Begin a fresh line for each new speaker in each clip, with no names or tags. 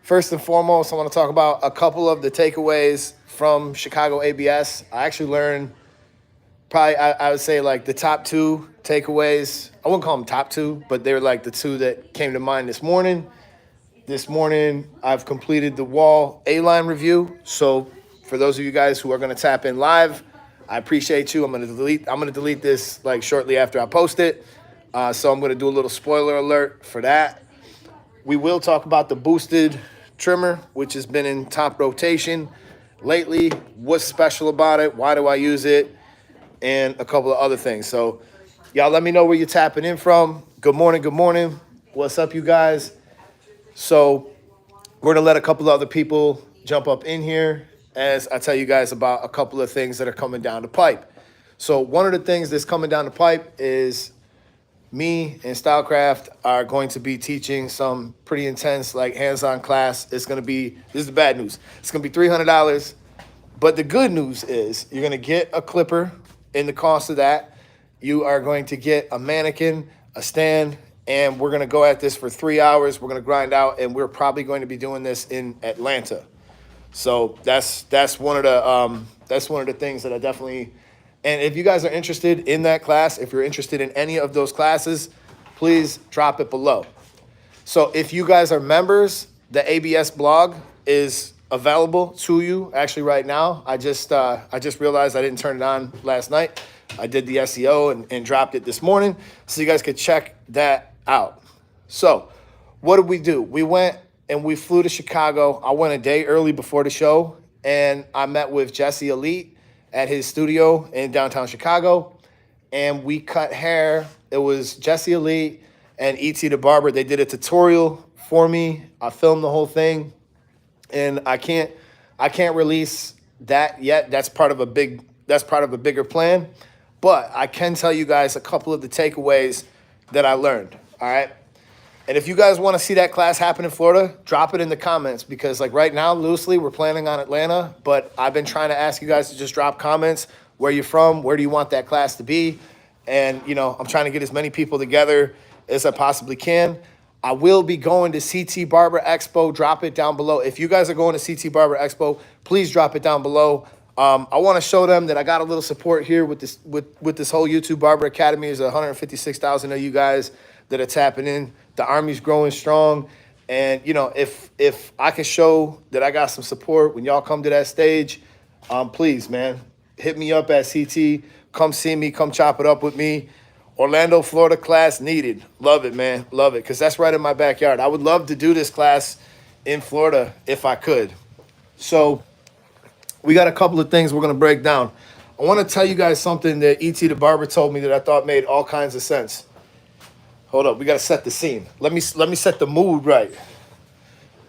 First and foremost, I want to talk about a couple of the takeaways from Chicago ABS. I actually learned probably, I would say, like the top two takeaways. I wouldn't call them top two, but they were like the two that came to mind this morning. This morning, I've completed the Wahl A.Lign review. So for those of you guys who are going to tap in live, I appreciate you. I'm going to delete this like shortly after I post it. So I'm going to do a little spoiler alert for that. We will talk about the boosted trimmer, which has been in top rotation lately. What's special about it? Why do I use it? And a couple of other things. So y'all let me know where you're tapping in from. Good morning. Good morning. What's up, you guys? So we're going to let a couple of other people jump up in here as I tell you guys about a couple of things that are coming down the pipe. So one of the things that's coming down the pipe is me and Stylecraft are going to be teaching some pretty intense, like hands-on class. It's going to be, this is the bad news. It's going to be $300. But the good news is you're going to get a clipper in the cost of that. You are going to get a mannequin, a stand, and we're going to go at this for 3 hours. We're going to grind out, and we're probably going to be doing this in Atlanta. So that's one of the things that I definitely. And if you guys are interested in that class, if you're interested in any of those classes, please drop it below. So if you guys are members, the ABS blog is available to you actually right now. I just realized I didn't turn it on last night. I did the SEO and dropped it this morning, so you guys could check that out. So what did we do? We went and we flew to Chicago. I went a day early before the show, and I met with Jesse Elite at his studio in downtown Chicago, and we cut hair. It was Jesse Elite and E.T. the Barber. They did a tutorial for me. I filmed the whole thing, and I can't release that yet. That's part of a bigger plan. But I can tell you guys a couple of the takeaways that I learned. All right. And if you guys want to see that class happen in Florida, drop it in the comments, because like right now, loosely, we're planning on Atlanta, but I've been trying to ask you guys to just drop comments. Where you're from, where do you want that class to be? And, you know, I'm trying to get as many people together as I possibly can. I will be going to CT Barber Expo. Drop it down below. If you guys are going to CT Barber Expo, please drop it down below. I want to show them that I got a little support here with this whole YouTube Barber Academy. There's 156,000 of you guys that are tapping in. The Army's growing strong. And, you know, if I can show that I got some support when y'all come to that stage, please, man, hit me up at CT. Come see me. Come chop it up with me. Orlando, Florida class needed. Love it, man. Love it, because that's right in my backyard. I would love to do this class in Florida if I could. So we got a couple of things we're going to break down. I want to tell you guys something that E.T. the Barber told me that I thought made all kinds of sense. Hold up, we gotta set the scene. Let me set the mood right.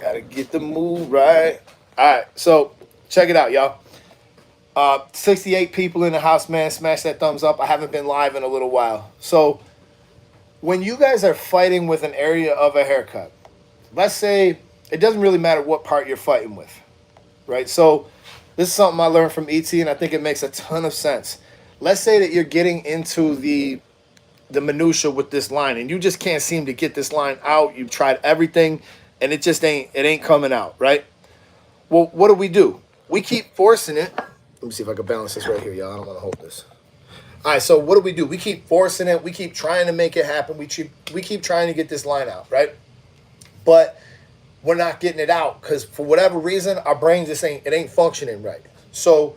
Gotta get the mood right. All right, so check it out, y'all. 68 people in the house, man. Smash that thumbs up. I haven't been live in a little while. So when you guys are fighting with an area of a haircut, let's say it doesn't really matter what part you're fighting with, right? So this is something I learned from ET, and I think it makes a ton of sense. Let's say that you're getting into the minutia with this line, and you just can't seem to get this line out. You've tried everything, and it just ain't coming out, right? Well, what do? We keep forcing it. Let me see if I can balance this right here, y'all. I don't want to hold this. All right, so what do? We keep forcing it. We keep trying to make it happen. We keep trying to get this line out, right? But we're not getting it out because for whatever reason, our brain just ain't functioning right. So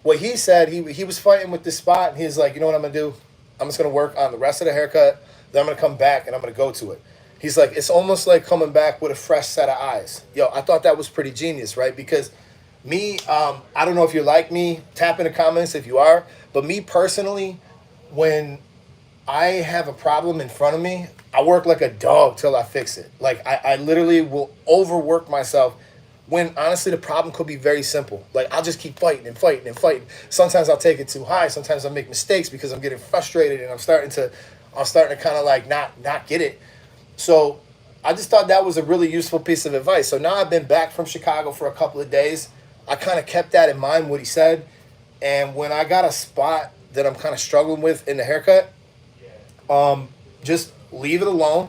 what he said, he was fighting with this spot, and he's like, you know what I'm gonna do? I'm just going to work on the rest of the haircut. Then I'm going to come back and I'm going to go to it. He's like, it's almost like coming back with a fresh set of eyes. Yo, I thought that was pretty genius, right? Because me, I don't know if you're like me, tap in the comments if you are, but me personally, when I have a problem in front of me, I work like a dog till I fix it. Like I literally will overwork myself when honestly the problem could be very simple. Like I'll just keep fighting and fighting and fighting. Sometimes I'll take it too high. Sometimes I'll make mistakes because I'm getting frustrated and I'm starting to kind of like not get it. So I just thought that was a really useful piece of advice. So now I've been back from Chicago for a couple of days. I kind of kept that in mind, what he said. And when I got a spot that I'm kind of struggling with in the haircut, just leave it alone,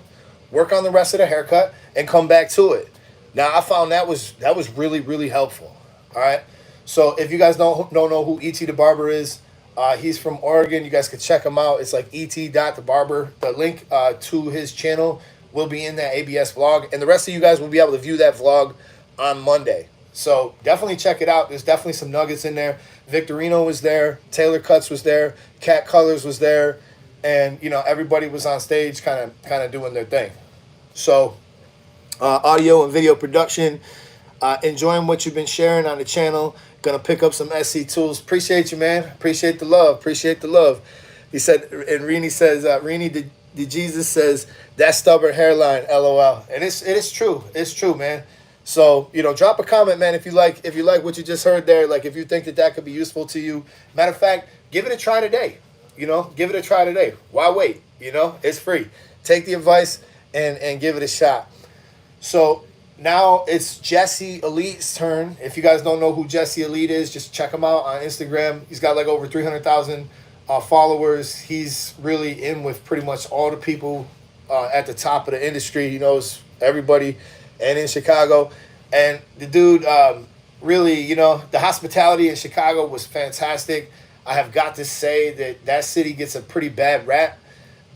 work on the rest of the haircut, and come back to it. Now I found that was really, really helpful. All right. So if you guys don't know who E.T. the Barber is, he's from Oregon. You guys can check him out. It's like et.thebarber. The link to his channel will be in that ABS vlog, and the rest of you guys will be able to view that vlog on Monday. So definitely check it out. There's definitely some nuggets in there. Victorino was there. Taylor Cuts was there. Cat Colors was there, and you know, everybody was on stage, kind of doing their thing. So audio and video production. Enjoying what you've been sharing on the channel. Gonna pick up some SC tools. Appreciate you, man. Appreciate the love. Appreciate the love. He said, and Rini says, Rini the Jesus says, that stubborn hairline, LOL. And it is true. It's true, man. So, you know, drop a comment, man, if you like what you just heard there. Like, if you think that could be useful to you. Matter of fact, give it a try today. You know, give it a try today. Why wait? You know, it's free. Take the advice and give it a shot. So now it's Jesse Elite's turn. If you guys don't know who Jesse Elite is, just check him out on Instagram. He's got like over 300,000 followers. He's really in with pretty much all the people at the top of the industry. He knows everybody, and in Chicago. And the dude, really, you know, the hospitality in Chicago was fantastic. I have got to say that city gets a pretty bad rap.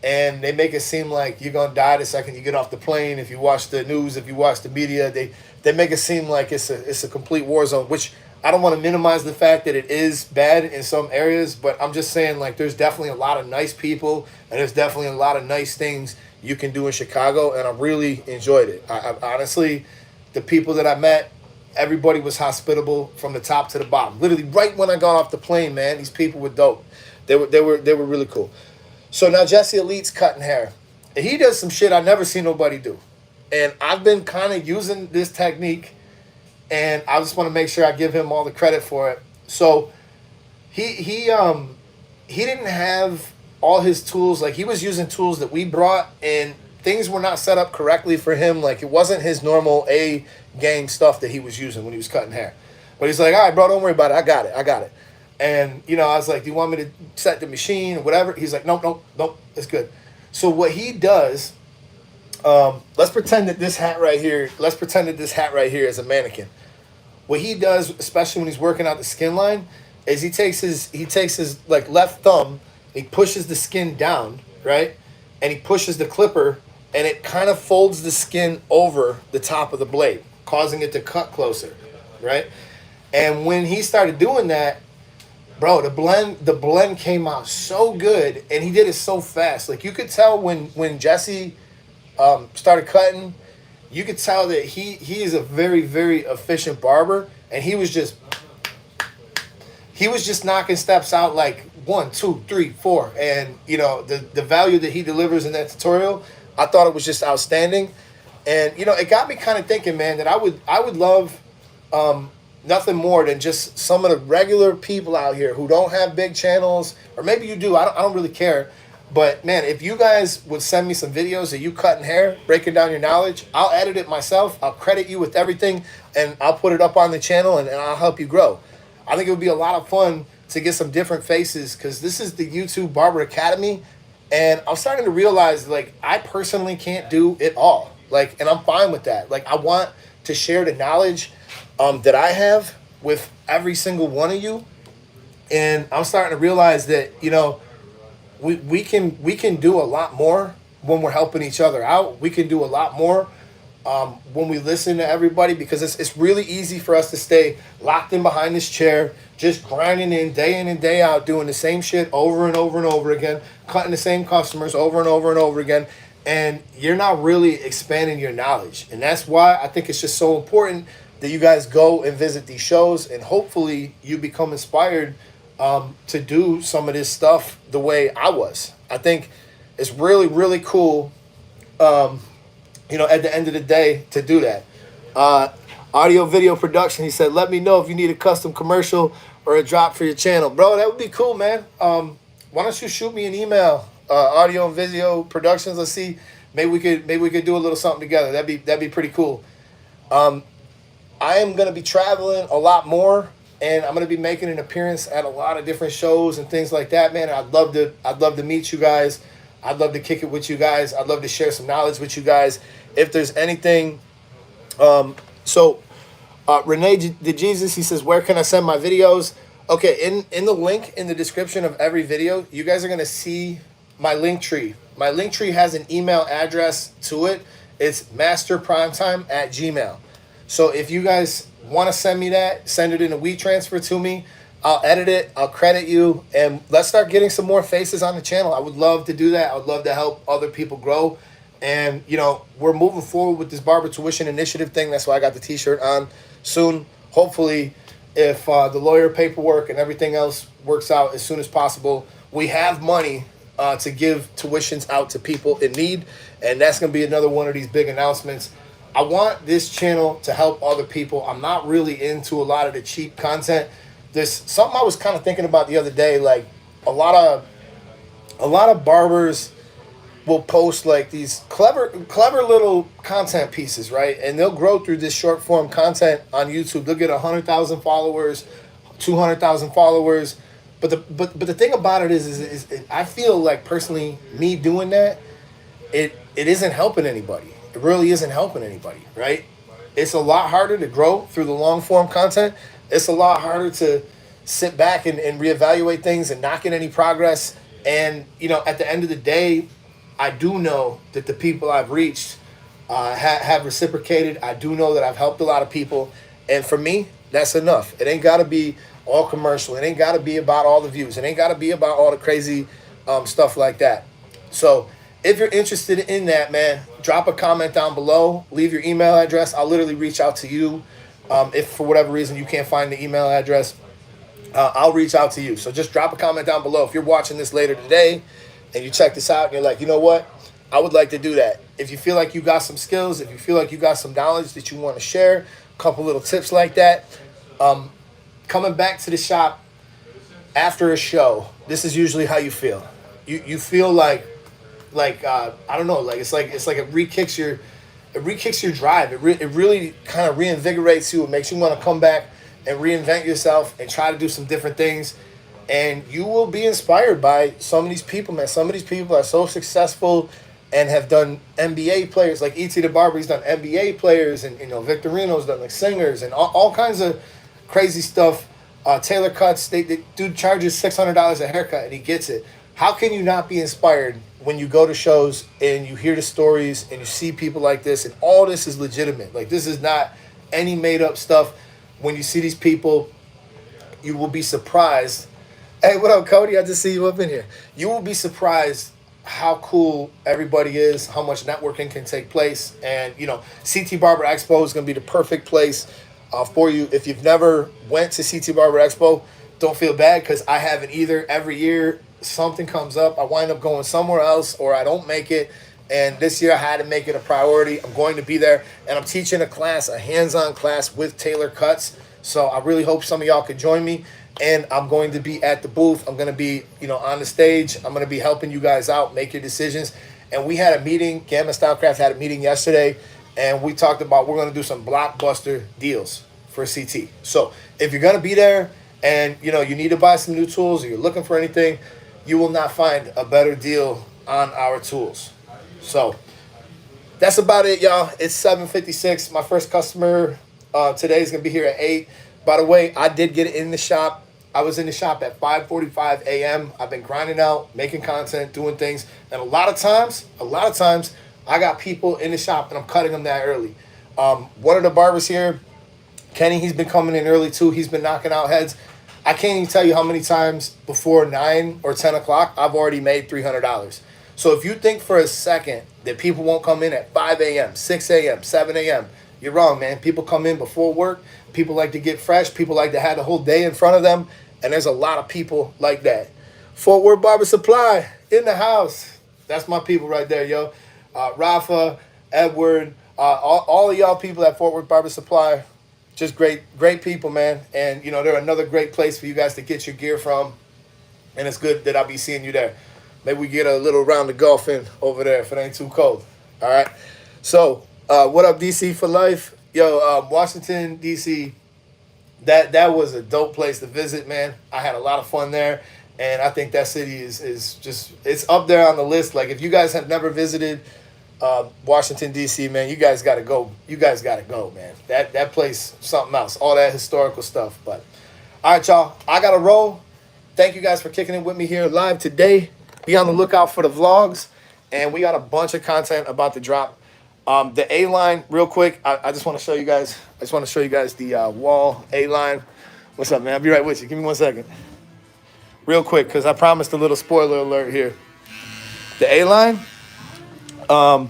And they make it seem like you're going to die the second you get off the plane. If you watch the news, if you watch the media, they make it seem like it's a complete war zone, which I don't want to minimize the fact that it is bad in some areas, but I'm just saying, like, there's definitely a lot of nice people, and there's definitely a lot of nice things you can do in Chicago, and I really enjoyed it. I honestly, the people that I met, everybody was hospitable from the top to the bottom. Literally, right when I got off the plane, man, these people were dope. They were really cool. So now Jesse Elite's cutting hair. And he does some shit I never seen nobody do. And I've been kind of using this technique, and I just want to make sure I give him all the credit for it. So he didn't have all his tools. Like, he was using tools that we brought, and things were not set up correctly for him. Like, it wasn't his normal A-game stuff that he was using when he was cutting hair. But he's like, all right, bro, don't worry about it. I got it. And, you know, I was like, do you want me to set the machine or whatever? He's like, nope, it's good. So what he does, let's pretend that this hat right here is a mannequin. What he does, especially when he's working out the skin line, is he takes his like left thumb, he pushes the skin down, right? And he pushes the clipper, and it kind of folds the skin over the top of the blade, causing it to cut closer, right? And when he started doing that, bro, the blend came out so good, and he did it so fast. Like, you could tell when Jesse started cutting, you could tell that he is a very, very efficient barber, and he was just knocking steps out like 1, 2, 3, 4, and you know, the value that he delivers in that tutorial, I thought it was just outstanding. And you know, it got me kind of thinking, man, that I would love nothing more than just some of the regular people out here who don't have big channels, or maybe you do, I don't really care. But man, if you guys would send me some videos of you cutting hair, breaking down your knowledge, I'll edit it myself, I'll credit you with everything, and I'll put it up on the channel, and I'll help you grow. I think it would be a lot of fun to get some different faces, because this is the YouTube Barber Academy, and I'm starting to realize, like, I personally can't do it all. Like, and I'm fine with that. Like, I want to share the knowledge that I have with every single one of you, and I'm starting to realize that, you know, we can do a lot more when we're helping each other out. We can do a lot more when we listen to everybody, because it's really easy for us to stay locked in behind this chair, just grinding in and day out, doing the same shit over and over and over again, cutting the same customers over and over and over again, and you're not really expanding your knowledge. And that's why I think it's just so important that you guys go and visit these shows, and hopefully you become inspired to do some of this stuff the way I was. I think it's really, really cool, you know, at the end of the day, to do that. Audio video production, he said, let me know if you need a custom commercial or a drop for your channel. Bro, that would be cool, man. Why don't you shoot me an email, audio and video productions. Let's see, maybe we could do a little something together. That'd be pretty cool. I am going to be traveling a lot more, and I'm going to be making an appearance at a lot of different shows and things like that, man. I'd love to meet you guys. I'd love to kick it with you guys. I'd love to share some knowledge with you guys. If there's anything So Renee DeJesus, he says, where can I send my videos? Okay, in the link in the description of every video, you guys are going to see my link tree. My link tree has an email address to it. It's masterprimetime@gmail. So if you guys want to send me that, send it in a WeTransfer to me. I'll edit it. I'll credit you. And let's start getting some more faces on the channel. I would love to do that. I would love to help other people grow. And, you know, we're moving forward with this Barber Tuition Initiative thing. That's why I got the t-shirt on soon. Hopefully, if the lawyer paperwork and everything else works out as soon as possible, we have money to give tuitions out to people in need. And that's going to be another one of these big announcements. I want this channel to help other people. I'm not really into a lot of the cheap content. There's something I was kind of thinking about the other day. Like a lot of barbers will post like these clever little content pieces, right? And they'll grow through this short form content on YouTube. They'll get 100,000 followers, 200,000 followers. But the thing about it is I feel like personally, me doing that, it isn't helping anybody. It really isn't helping anybody, right? It's a lot harder to grow through the long form content. It's a lot harder to sit back and reevaluate things and not get any progress. And, you know, at the end of the day, I do know that the people I've reached have reciprocated. I do know that I've helped a lot of people. And for me, that's enough. It ain't got to be all commercial. It ain't got to be about all the views. It ain't got to be about all the crazy stuff like that. So if you're interested in that, man, drop a comment down below. Leave your email address. I'll literally reach out to you. If for whatever reason you can't find the email address, I'll reach out to you. So just drop a comment down below. If you're watching this later today and you check this out and you're like, you know what, I would like to do that. If you feel like you got some skills, if you feel like you got some knowledge that you want to share, a couple little tips like that, coming back to the shop after a show, this is usually how you feel. You feel like I don't know, like it's like it re-kicks your drive. It really kind of reinvigorates you. It makes you want to come back and reinvent yourself and try to do some different things. And you will be inspired by some of these people, man. Some of these people are so successful and have done NBA players. Like E.T. the Barber, he's done NBA players, and, you know, Victorino's done like singers and all kinds of crazy stuff. Tailor cuts, the dude charges $600 a haircut and he gets it. How can you not be inspired when you go to shows and you hear the stories and you see people like this, and all this is legitimate? Like, this is not any made up stuff. When you see these people, you will be surprised. Hey, what up, Cody? I just see you up in here. You will be surprised how cool everybody is, how much networking can take place. And, you know, CT Barber Expo is going to be the perfect place for you. If you've never went to CT Barber Expo, don't feel bad, because I haven't either. Every year something comes up, I wind up going somewhere else, or I don't make it. And this year I had to make it a priority. I'm going to be there, and I'm teaching a class, a hands-on class with tailor cuts. So I really hope some of y'all could join me. And I'm going to be at the booth. I'm going to be, you know, on the stage. I'm going to be helping you guys out, make your decisions. And we had a meeting. Gamma Stylecraft had a meeting yesterday, and we talked about we're going to do some blockbuster deals for CT. So if you're going to be there and, you know, you need to buy some new tools, or you're looking for anything, you will not find a better deal on our tools. So that's about it, y'all. It's 7:56. My first customer today is going to be here at 8. By the way, I did get it in the shop. I was in the shop at 5:45 a.m. I've been grinding out, making content, doing things. And a lot of times, I got people in the shop and I'm cutting them that early. One of the barbers here, Kenny, he's been coming in early too. He's been knocking out heads. I can't even tell you how many times before 9 or 10 o'clock I've already made $300. So if you think for a second that people won't come in at 5 a.m., 6 a.m., 7 a.m., you're wrong, man. People come in before work. People like to get fresh. People like to have the whole day in front of them. And there's a lot of people like that. Fort Worth Barber Supply in the house. That's my people right there, yo. Rafa, Edward, all of y'all people at Fort Worth Barber Supply, just great people, man. And, you know, they're another great place for you guys to get your gear from. And it's good that I'll be seeing you there. Maybe we get a little round of golf in over there if it ain't too cold. All right. So, what up, DC for life? Yo, Washington, D.C., that was a dope place to visit, man. I had a lot of fun there, and I think that city is just, it's up there on the list. Like, if you guys have never visited Washington, D.C., man, you guys got to go. You guys got to go, man. That place, something else. All that historical stuff. But, all right, y'all. I got to roll. Thank you guys for kicking it with me here live today. Be on the lookout for the vlogs. And we got a bunch of content about to drop. The A-Line, real quick, I just want to show you guys. I just want to show you guys the Wahl A.Lign. What's up, man? I'll be right with you. Give me 1 second. Real quick, because I promised a little spoiler alert here. The A-Line, I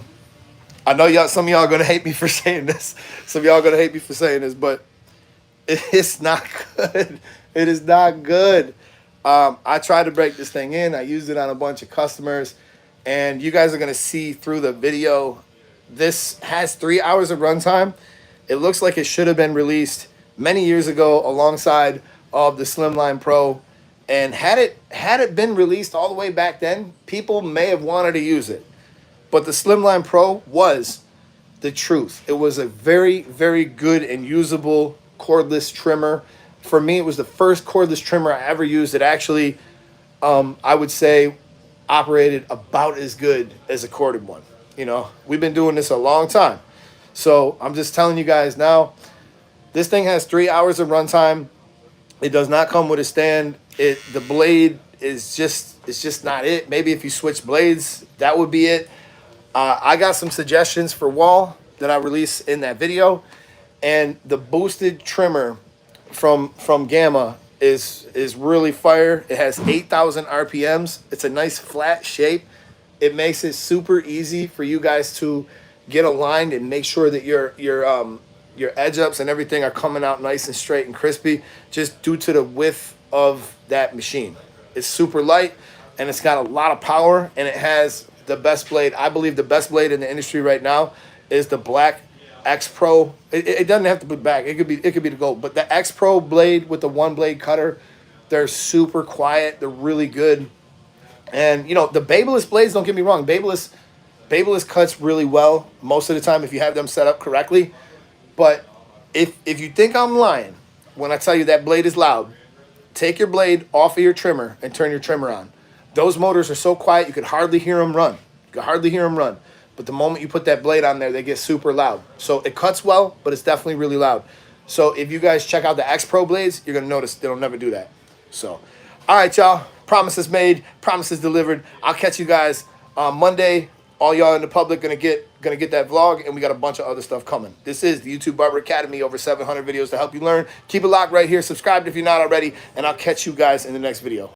know y'all. Some of y'all are gonna hate me for saying this. Some of y'all are gonna hate me for saying this, but it's not good. It is not good. I tried to break this thing in. I used it on a bunch of customers, and you guys are gonna see through the video. This has 3 hours of runtime. It looks like it should have been released many years ago alongside of the Slimline Pro. And had it been released all the way back then, people may have wanted to use it. But the Slimline Pro was the truth. It was a very, very good and usable cordless trimmer. For me, it was the first cordless trimmer I ever used that actually, I would say, operated about as good as a corded one. You know, we've been doing this a long time. So I'm just telling you guys now, this thing has 3 hours of runtime. It does not come with a stand. The blade is just not it. Maybe if you switch blades, that would be it. I got some suggestions for Wahl that I released in that video, and the boosted trimmer from Gamma is really fire. It has 8,000 RPMs. It's a nice flat shape. It makes it super easy for you guys to get aligned and make sure that your edge ups and everything are coming out nice and straight and crispy, just due to the width of that machine. It's super light, and it's got a lot of power, and it has the best blade. I believe the best blade in the industry right now is the Black X Pro. It doesn't have to be back. It could be the Gold, but the X Pro blade with the one blade cutter, they're super quiet. They're really good. And you know, the Babyliss blades, don't get me wrong, Babyliss cuts really well most of the time if you have them set up correctly. But if you think I'm lying when I tell you that blade is loud, take your blade off of your trimmer and turn your trimmer on. Those motors are so quiet you could hardly hear them run. You could hardly hear them run. But the moment you put that blade on there, they get super loud. So it cuts well, but it's definitely really loud. So if you guys check out the X Pro blades, you're going to notice they'll never do that. So, all right, y'all. Promises made, promises delivered. I'll catch you guys on Monday. All y'all in the public gonna get that vlog, and we got a bunch of other stuff coming. This is the YouTube Barber Academy, over 700 videos to help you learn. Keep it locked right here. Subscribe if you're not already, and I'll catch you guys in the next video.